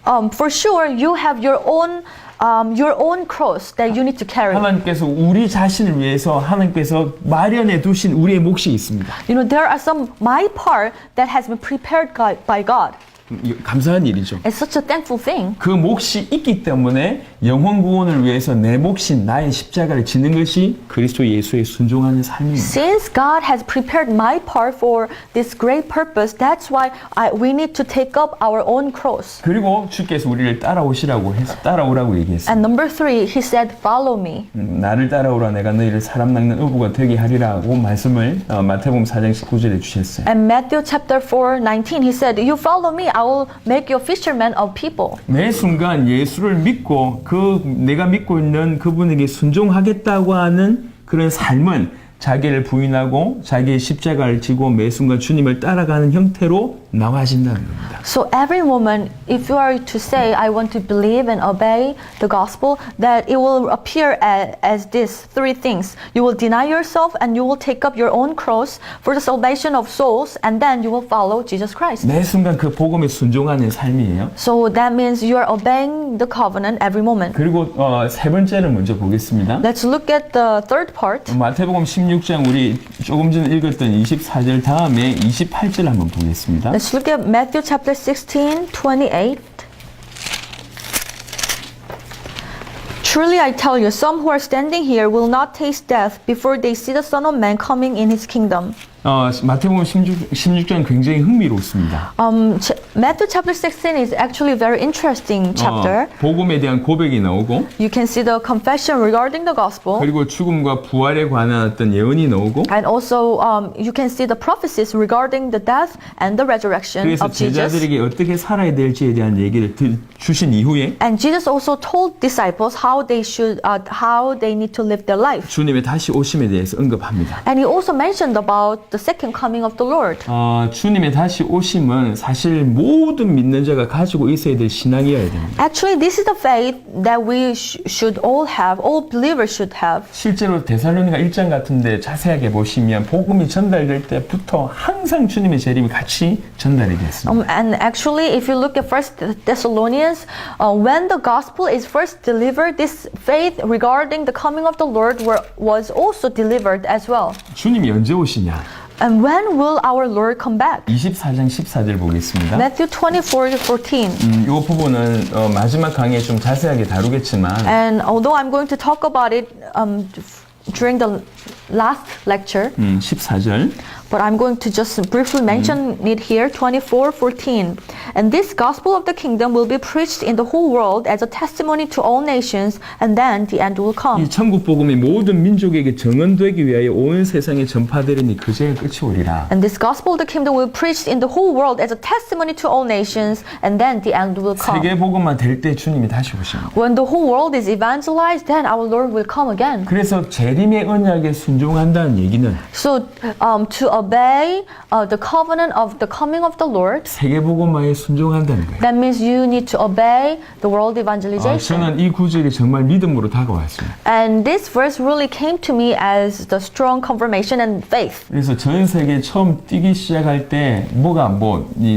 And for sure you have your own cross that you need to carry. 하나님께서 우리 자신을 위해서 하나님께서 마련해 두신 우리의 몫이 있습니다. You know, there are some my part that has been prepared by God. 감사한 일이죠. It's such a thankful thing. 그 몫이 있기 때문에 영혼 구원을 위해서 내 몫인 나의 십자가를 지는 것이 그리스도 예수의 순종하는 삶입니다. Since God has prepared my part for this great purpose, that's why we need to take up our own cross. 그리고 주께서 우리를 따라오시라고 해서 따라오라고 얘기했어요. And number three, he said, follow me. 나를 따라오라 내가 너희를 사람 낚는 어부가 되게 하리라고 말씀을 마태복음 4장 19절에 주셨어요. And Matthew chapter 4:19, he said, you follow me, I will make you fishermen of people. 매 순간 예수를 믿고 그 내가 믿고 있는 그분에게 순종하겠다고 하는 그런 삶은 자기를 부인하고 자기의 십자가를 지고 매 순간 주님을 따라가는 형태로 나와진다는 겁니다. So every moment, if you are to say, I want to believe and obey the gospel, that it will appear as these three things. You will deny yourself and you will take up your own cross for the salvation of souls, and then you will follow Jesus Christ. 매 순간 그 복음에 순종하는 삶이에요. So that means you are obeying the covenant every moment. 그리고 세 번째를 먼저 보겠습니다. Let's look at the third part. 마태복음 16장 우리 조금 전에 읽었던 24절 다음에 28절 한번 보겠습니다. Let's look at Matthew chapter 16:28. Truly I tell you, some who are standing here will not taste death before they see the Son of Man coming in his kingdom. 마태복음 16장 굉장히 흥미롭습니다. Matthew chapter 16 is actually a very interesting chapter. 복음에 대한 고백이 나오고 You can see the confession regarding the gospel. 그리고 죽음과 부활에 관한 어떤 예언이 나오고 And also, you can see the prophecies regarding the death and the resurrection 그래서 of Jesus. 제자들에게 어떻게 살아야 될지에 대한 얘기를 주신 이후에 And Jesus also told disciples how they need to live their life. 주님의 다시 오심에 대해서 언급합니다. And he also mentioned about the second coming of the Lord. 주님의 다시 오심은 사실 모든 믿는 자가 가지고 있어야 될 신앙이어야 됩니다. Actually, this is the faith that we should all have, all believers should have. 실제로 데살로니가 1장 같은데 자세하게 보시면 복음이 전달될 때부터 항상 주님의 재림이 같이 전달이 됐습니다. And actually, if you look at 1 Thessalonians, when the gospel is first delivered, this faith regarding the coming of the Lord was also delivered as well. 주님이 언제 오시냐? And when will our Lord come back? 24장 14절 보겠습니다. Matthew 24:14. 이 부분은 마지막 강의에 좀 자세하게 다루겠지만 And although I'm going to talk about it during the last lecture, 14절 but I'm going to just briefly mention it here, 24:14. And this gospel of the kingdom will be preached in the whole world as a testimony to all nations, and then the end will come. 이 천국 복음이 모든 민족에게 정언되기 위하여 온 세상에 전파되리니 그제야 끝이 오리라. And this gospel of the kingdom will be preached in the whole world as a testimony to all nations, and then the end will come. 세계 복음만 될 때 주님이 다시 오십니다. When the whole world is evangelized, then our Lord will come again. 그래서 재림의 언약에 순종한다는 얘기는 So to obey the covenant of the coming of the Lord, 세계 복음화에 순종한다는 거예요. that means you need to obey the world evangelization. 저는 이 구절이 정말 믿음으로 다가왔습니다. And this verse really came to me as the strong confirmation and faith. 그래서 전 세계 처음 뛰기 시작할 때 뭐가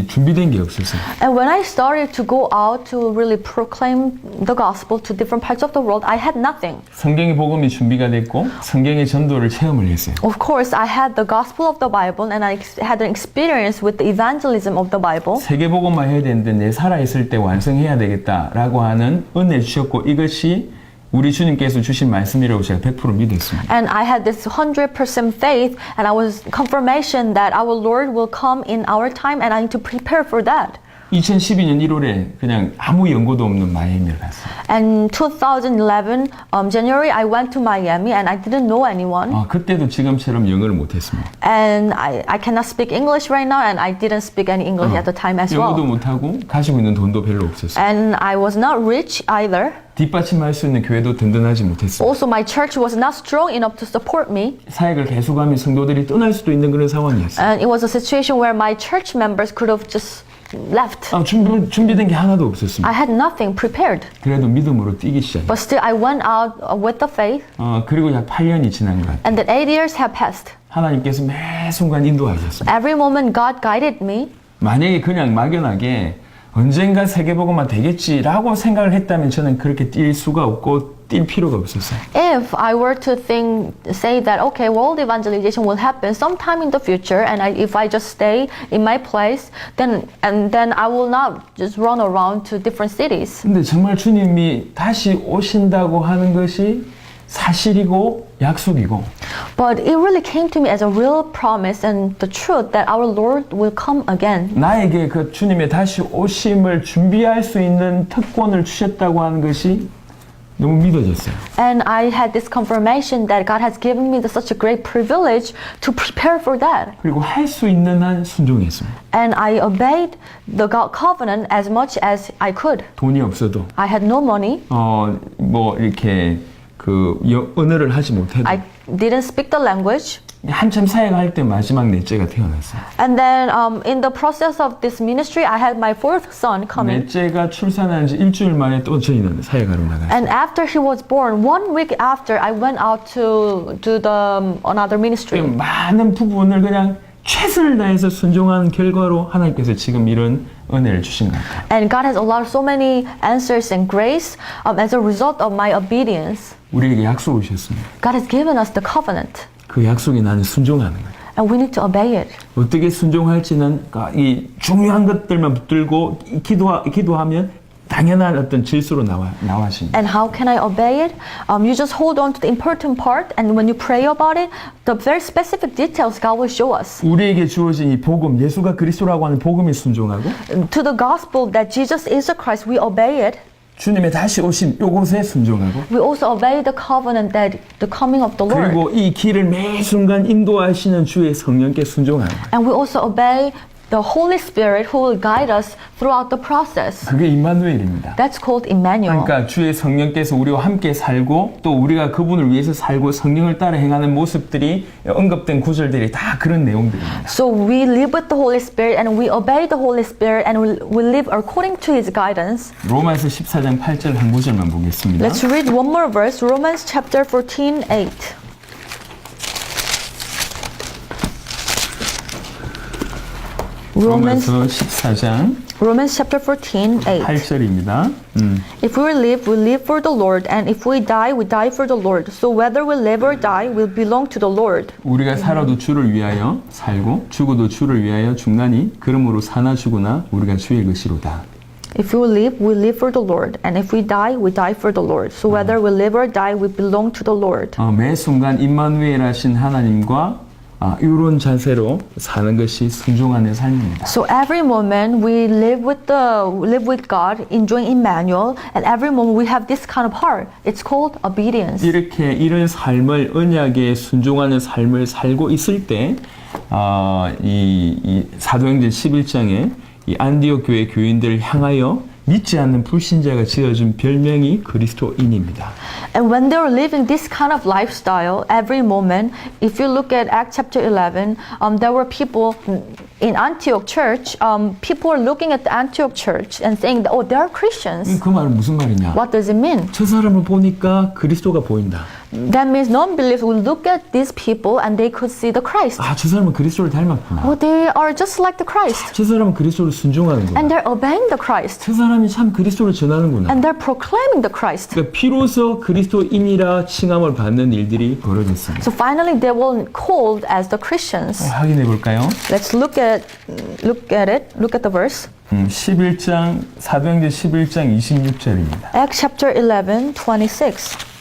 준비된 게 없었어요. And when I started to go out to really proclaim the gospel to different parts of the world, I had nothing. 성경의 복음이 준비가 됐고 성경의 전도를 체험을 했어요. Of course, I had the gospel of the Bible and I had an experience with the evangelism of the Bible. 세계 복음화 해야 되는데 내 살아있을 때 완성해야 되겠다라고 하는 은혜를 주셨고 이것이 우리 주님께서 주신 말씀이라고 제가 100% 믿었습니다. And I had this 100% faith and I was confirmation that our Lord will come in our time and I need to prepare for that. 2012년 1월에 그냥 아무 연고도 없는 마이애미를 갔어요. And 2011 January I went to Miami and I didn't know anyone. 그때도 지금처럼 영어를 못했습니다. And I cannot speak English right now and I didn't speak any English at the time as 영어도 well. 못하고 가지고 있는 돈도 별로 없었어요. And I was not rich either. 뒷받침할 수 있는 교회도 든든하지 못했어요. Also my church was not strong enough to support me. 사역을 계속하면 성도들이 떠날 수도 있는 그런 상황이었어요. And it was a situation where my church members could have just left. 준비된 게 하나도 없었습니다. I had nothing prepared. 그래도 믿음으로 뛰기 시작했어요. But still I went out with the faith. 그리고 약 8년이 지난 것 같아요. And then 8 years have passed. 하나님께서 매 순간 인도하셨습니다. Every moment God guided me. 만약에 그냥 막연하게 언젠가 세계복음화 되겠지라고 생각을 했다면 저는 그렇게 뛸 수가 없고 뛸 필요가 없었어요. If I were to say that okay, world evangelization will happen sometime in the future, and if I just stay in my place, then I will not just run around to different cities. 근데 정말 주님이 다시 오신다고 하는 것이 사실이고 약속이고. But it really came to me as a real promise and the truth that our Lord will come again. 나에게 그 주님의 다시 오심을 준비할 수 있는 특권을 주셨다고 하는 것이 너무 믿어졌어요. And I had this confirmation that God has given me such a great privilege to prepare for that. 그리고 할 수 있는 한 순종했습니다. And I obeyed the God covenant as much as I could. 돈이 없어도 I had no money. 이렇게 언어를 하지 못해도 I didn't speak the language. 한참 사역할 때 마지막 넷째가 태어났어요. And then in the process of this ministry, I had my fourth son coming. 넷째가 출산한 지 일주일 만에 또 저희는 사역하러 나갔어요. And after he was born, 1 week after, I went out to do another ministry. 많은 부분을 그냥 최선을 다해서 순종한 결과로 하나님께서 지금 이런 은혜를 주신 것 같아요. And God has allowed so many answers and grace as a result of my obedience. 우리에게 약속을 주셨습니다. God has given us the covenant. 그 약속에 나는 순종하는 거예요. And we need to obey it. 어떻게 순종할지는 이 중요한 것들만 붙들고 기도하면 당연한 어떤 질서로 나와십니다. And how can I obey it? You just hold on to the important part, and when you pray about it, the very specific details God will show us. 우리에게 주어진 이 복음, 예수가 그리스도라고 하는 복음에 순종하고 To the gospel that Jesus is the Christ, we obey it. 주님의 다시 오심 요것에 순종하고 We also obey the covenant that the coming of the Lord. 그리고 이 길을 매 순간 인도하시는 주의 성령께 순종하는 거예요. And we also obey the Holy Spirit who will guide us throughout the process. 그게 임마누엘입니다. That's called Emmanuel. 그러니까 주의 성령께서 우리와 함께 살고 또 우리가 그분을 위해서 살고 성령을 따라 행하는 모습들이 언급된 구절들이 다 그런 내용들입니다. So we live with the Holy Spirit and we obey the Holy Spirit and we live according to His guidance. 로마서 14장 8절 한 구절만 보겠습니다. Let's read one more verse, Romans chapter 14:8. 로마서 14장 Romans chapter 14:8. 8절입니다. If we live for the Lord, and if we die for the Lord. So whether we live or die, we belong to the Lord. 우리가 살아도 주를 위하여 살고 죽어도 주를 위하여 죽나니 그러므로 사나 죽으나 우리가 주의 것이로다. If we live for the Lord, and if we die for the Lord. So whether we live or die, we belong to the Lord. 매 순간 임마누엘 하신 하나님과 이런 자세로 사는 것이 순종하는 삶입니다. So every moment we live with God, enjoying Emmanuel, and every moment we have this kind of heart. It's called obedience. 이렇게 이런 삶을 언약에 순종하는 삶을 살고 있을 때, 이 사도행전 11장에 이 안디옥 교회 교인들을 향하여 믿지 않는 불신자가 지어준 별명이 그리스도인입니다. And when they were living this kind of lifestyle, every moment, if you look at Acts chapter 11, there were people in Antioch church, people were looking at the Antioch church and saying, that, oh, they are Christians. 그 말은 무슨 말이냐? What does it mean? 저 사람을 보니까 그리스도가 보인다. That means non-believers will look at these people and they could see the Christ. 저 사람은 그리스도를 닮았구나. Oh, they are just like the Christ. 저 사람은 그리스도를 순종하는구나. And they're obeying the Christ. 저 사람이 참 그리스도를 전하는구나. And they're proclaiming the Christ. 그러니까 비로소 그리스도인이라 칭함을 받는 일들이 벌어졌습니다. So finally they were called as the Christians. 확인해 볼까요? Let's look at it. Look at the verse. 11장 사도행전 11장 26절입니다. Acts chapter 11:26.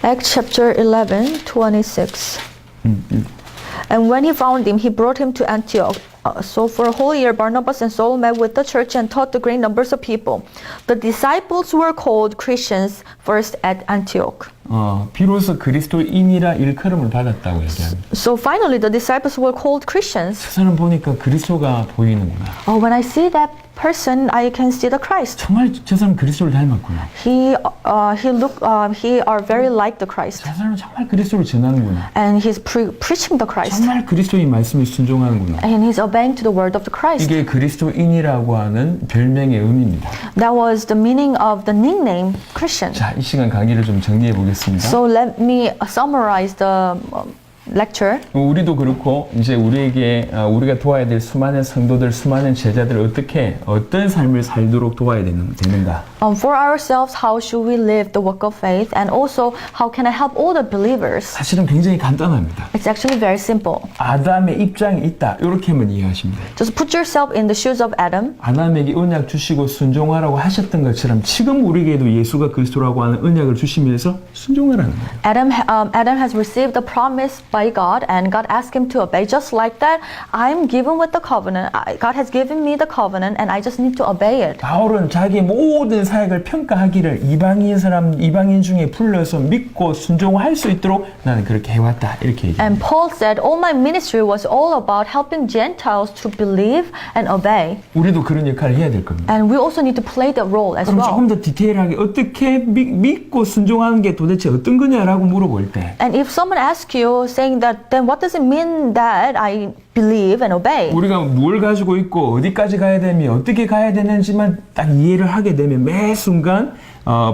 Acts chapter 11:26. And when he found him, he brought him to Antioch. So for a whole year, Barnabas and Saul met with the church and taught the great numbers of people. The disciples were called Christians first at Antioch. 비로소 그리스도인이라 일컬음을 받았다고 얘기합니다. So finally, the disciples were called Christians. 저 사람 보니까 그리스도가 보이는구나. Oh, when I see that person, I can see the Christ. 정말 저 사람 그리스도를 닮았구나. He are very like the Christ. 저 사람은 정말 그리스도를 전하는구나. And he's preaching the Christ. 정말 그리스도의 말씀에 순종하는구나. And he's obeying to the word of the Christ. 이게 그리스도인이라고 하는 별명의 의미입니다. That was the meaning of the nickname Christian. 자, 이 시간 강의를 좀 정리해 보겠습니다. So let me summarize the lecture. 우리도 그렇고 이제 우리에게 우리가 도와야 될 수많은 성도들, 수많은 제자들을 어떤 삶을 살도록 도와야 되는가? For ourselves, how should we live the work of faith, and also how can I help all the believers? 사실은 굉장히 간단합니다. It's actually very simple. 아담의 입장에 있다 이렇게만 이해하십니다. Just put yourself in the shoes of Adam. 아담에게 언약 주시고 순종하라고 하셨던 것처럼 지금 우리에게도 예수가 그리스도라고 하는 언약을 주시면서 순종하라는 거예요. Adam has received the promise by by God, and God asked him to obey. Just like that, I'm given with the covenant. God has given me the covenant, and I just need to obey it. 바울은 자기의 모든 사역을 평가하기를 이방인 중에 불러서 믿고 순종할 수 있도록 나는 그렇게 해왔다. 이렇게 얘기합니다. And Paul said, all my ministry was all about helping Gentiles to believe and obey. 우리도 그런 역할을 해야 될 겁니다. And we also need to play that role as 그럼 well. 조금 더 디테일하게 어떻게 믿고 순종하는 게 도대체 어떤 거냐라고 물어볼 때 And if someone asks you saying that, then what does it mean that I believe and obey? 우리가 뭘 가지고 있고 어디까지 가야 되며 어떻게 가야 되는지만 딱 이해를 하게 되면 매 순간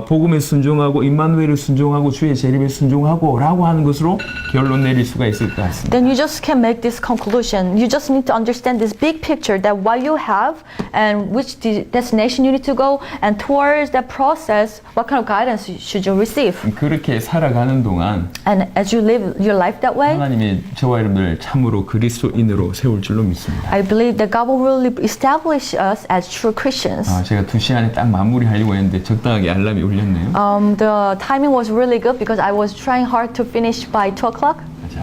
복음에 순종하고 임마누엘을 순종하고 주의 재림에 순종하고 라고 하는 것으로 결론 내릴 수가 있을 것 같습니다. Then you just can make this conclusion. You just need to understand this big picture that what you have and which destination you need to go, and towards that process, what kind of guidance should you receive? 그렇게 살아가는 동안 And as you live your life that way, 하나님이 저와 여러분들 참으로 그리스도인으로 세울 줄로 믿습니다. I believe that God will really establish us as true Christians. 제가 2시간에 딱 마무리하려고 했는데 적당하게 알람이 울렸네요. The timing was really good because I was trying hard to finish by 2 o'clock. 자,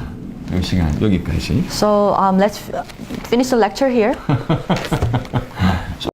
이 시간 여기까지. So let's finish the lecture here.